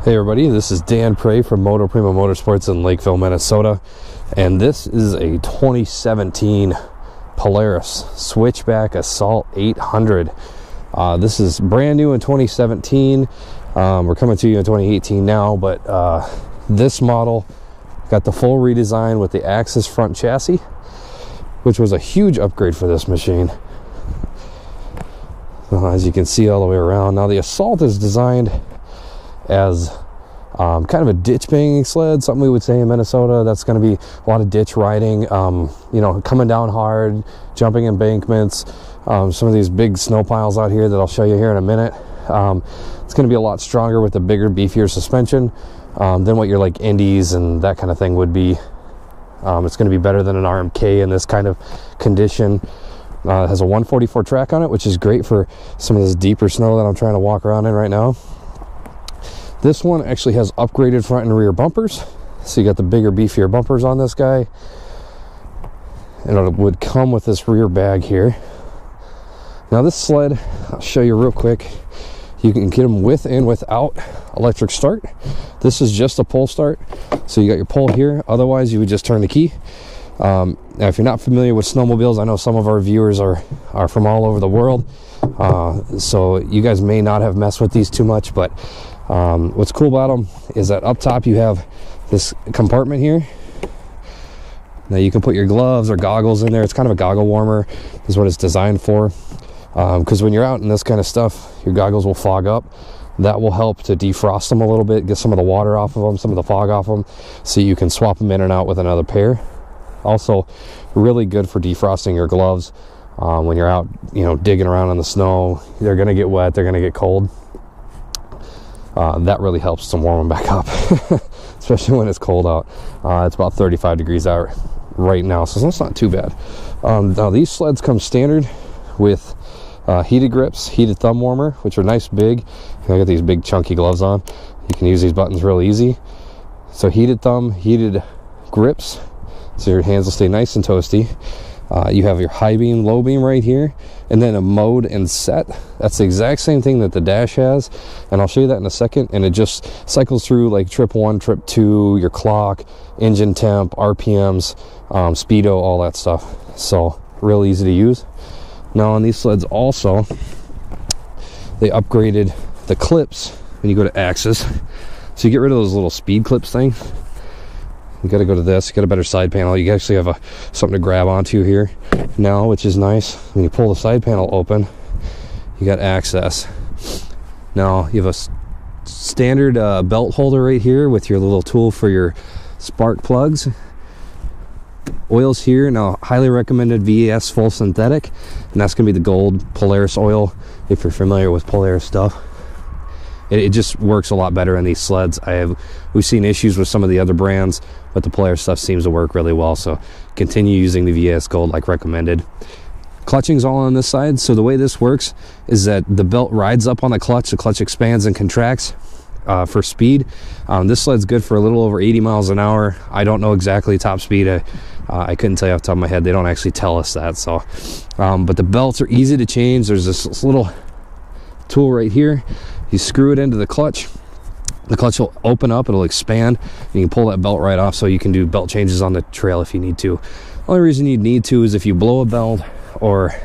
Hey everybody, this is Dan Prey from Motoprimo Motorsports in Lakeville, Minnesota, and this is a 2017 Polaris Switchback Assault 800. This is brand new in 2017. We're coming to you in 2018 now, but this model got the full redesign with the Axis front chassis, which was a huge upgrade for this machine. As you can see all the way around. Now the Assault is designed as kind of a ditch banging sled, something we would say in Minnesota. That's going to be a lot of ditch riding, you know, coming down hard, jumping embankments, some of these big snow piles out here that I'll show you here in a minute. It's going to be a lot stronger with the bigger, beefier suspension than what your like Indies and that kind of thing would be. It's going to be better than an RMK in this kind of condition. It has a 144 track on it, which is great for some of this deeper snow that I'm trying to walk around in right now. This one actually has upgraded front and rear bumpers. So you got the bigger, beefier bumpers on this guy. And it would come with this rear bag here. Now this sled, I'll show you real quick. You can get them with and without electric start. This is just a pull start. So you got your pull here. Otherwise, you would just turn the key. Now, if you're not familiar with snowmobiles, I know some of our viewers are from all over the world. So you guys may not have messed with these too much, but what's cool about them is that up top you have this compartment here. Now you can put your gloves or goggles in there. It's kind of a goggle warmer is what it's designed for, because when you're out in this kind of stuff, your goggles will fog up. That will help to defrost them a little bit, get some of the water off of them, some of the fog off them, so you can swap them in and out with another pair. Also really good for defrosting your gloves when you're out, you know, digging around in the snow. They're going to get wet, they're going to get cold. That really helps to warm them back up, especially when it's cold out. It's about 35 degrees out right now, so that's not too bad. Now these sleds come standard with heated grips, heated thumb warmer, which are nice big. I got these big chunky gloves on. You can use these buttons real easy. So heated thumb, heated grips, so your hands will stay nice and toasty. You have your high beam, low beam right here, and then a mode and set. That's the exact same thing that the dash has, and I'll show you that in a second. And it just cycles through like trip 1, trip 2, your clock, engine temp, RPMs, speedo, all that stuff. So real easy to use. Now on these sleds also, they upgraded the clips when you go to Axis. So you get rid of those little speed clips thing. You got to go to this. You got a better side panel. You actually have something to grab onto here now, which is nice. When you pull the side panel open, you got access. Now you have a standard belt holder right here with your little tool for your spark plugs. Oils here. Now highly recommended VAS full synthetic, and that's gonna be the gold Polaris oil if you're familiar with Polaris stuff. It just works a lot better in these sleds. We've seen issues with some of the other brands, but the Polaris stuff seems to work really well, so continue using the VAS Gold like recommended. Clutching's all on this side, so the way this works is that the belt rides up on the clutch expands and contracts for speed. This sled's good for a little over 80 miles an hour. I don't know exactly top speed. I couldn't tell you off the top of my head. They don't actually tell us that, so but the belts are easy to change. There's this little tool right here. You screw it into the clutch will open up, it'll expand, and you can pull that belt right off, so you can do belt changes on the trail if you need to. Only reason you'd need to is if you blow a belt, or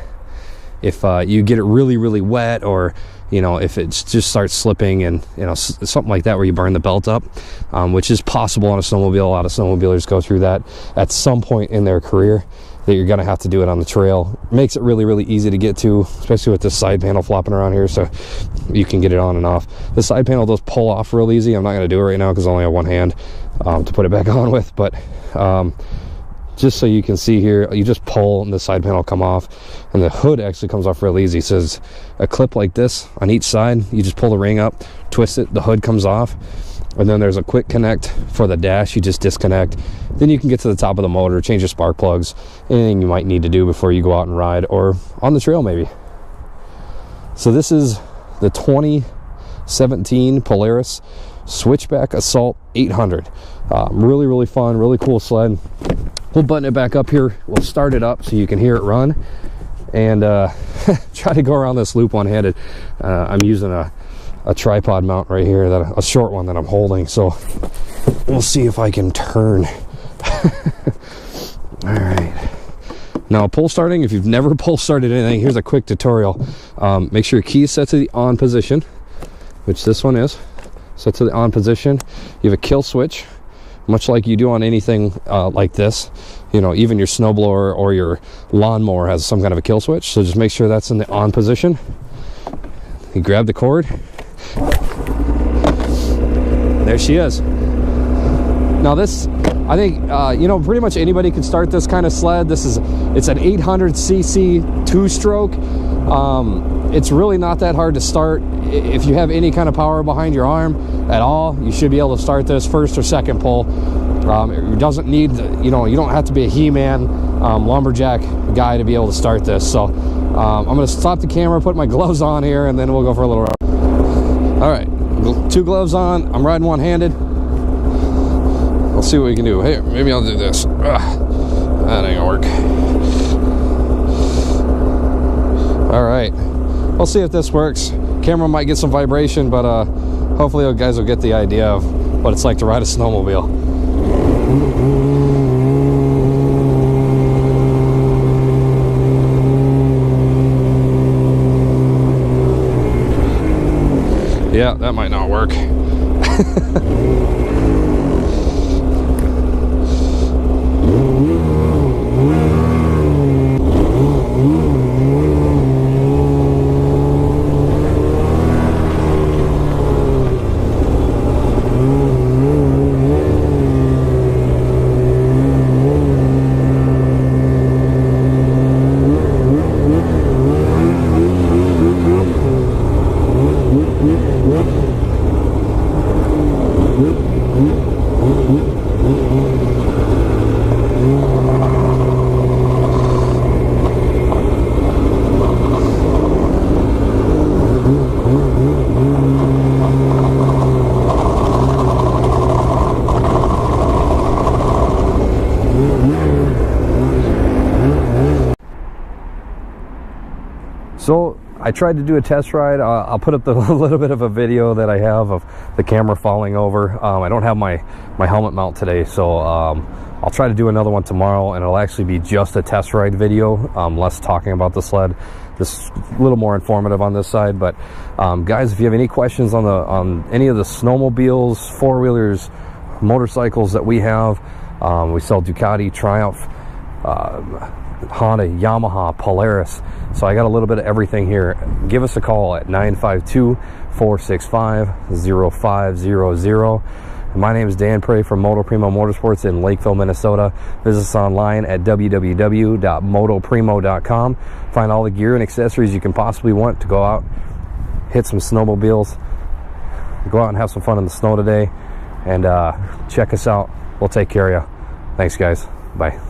if you get it really, really wet, or you know, if it just starts slipping, and you know, something like that where you burn the belt up, which is possible on a snowmobile. A lot of snowmobilers go through that at some point in their career, that you're gonna have to do it on the trail. It makes it really, really easy to get to, especially with this side panel flopping around here, so you can get it on and off. The side panel does pull off real easy. I'm not gonna do it right now because I only have one hand to put it back on with, but just so you can see here, you just pull and the side panel come off, and the hood actually comes off real easy. So there's a clip like this on each side. You just pull the ring up, twist it, the hood comes off. And then there's a quick connect for the dash. You just disconnect. Then you can get to the top of the motor, change your spark plugs, anything you might need to do before you go out and ride, or on the trail maybe. So this is the 2017 Polaris Switchback Assault 800. Really, really fun, really cool sled. We'll button it back up here. We'll start it up so you can hear it run. And try to go around this loop one-handed. I'm using a a tripod mount right here, that a short one that I'm holding, so we'll see if I can turn. All right. Now, pull starting, if you've never pull started anything, here's a quick tutorial. Make sure your key is set to the on position, which this one is set to the on position. You have a kill switch, much like you do on anything like this. You know, even your snowblower or your lawnmower has some kind of a kill switch, so just make sure that's in the on position. You grab the cord. There she is. Now this, I think, you know, pretty much anybody can start this kind of sled. It's an 800cc two-stroke. It's really not that hard to start. If you have any kind of power behind your arm at all, you should be able to start this first or second pull. It doesn't need, you know, you don't have to be a He-Man lumberjack guy to be able to start this. So I'm going to stop the camera, put my gloves on here, and then we'll go for a little ride. All right, 2 gloves on. I'm riding one-handed. Let's see what we can do. Hey, maybe I'll do this. That ain't gonna work. All right, we'll see if this works. Camera might get some vibration, but hopefully you guys will get the idea of what it's like to ride a snowmobile. Yeah, that might not work. So I tried to do a test ride. I'll put up a little bit of a video that I have of the camera falling over. I don't have my helmet mount today, so I'll try to do another one tomorrow, and it'll actually be just a test ride video, less talking about the sled, just a little more informative on this side. But guys, if you have any questions on any of the snowmobiles, four-wheelers, motorcycles that we have, we sell Ducati, Triumph, Honda, Yamaha, Polaris. So I got a little bit of everything here. Give us a call at 952-465-0500. My name is Dan Prey from Motoprimo Motorsports in Lakeville, Minnesota. Visit us online at www.motoprimo.com. Find all the gear and accessories you can possibly want to go out, hit some snowmobiles, go out and have some fun in the snow today, and check us out. We'll take care of you. Thanks, guys. Bye.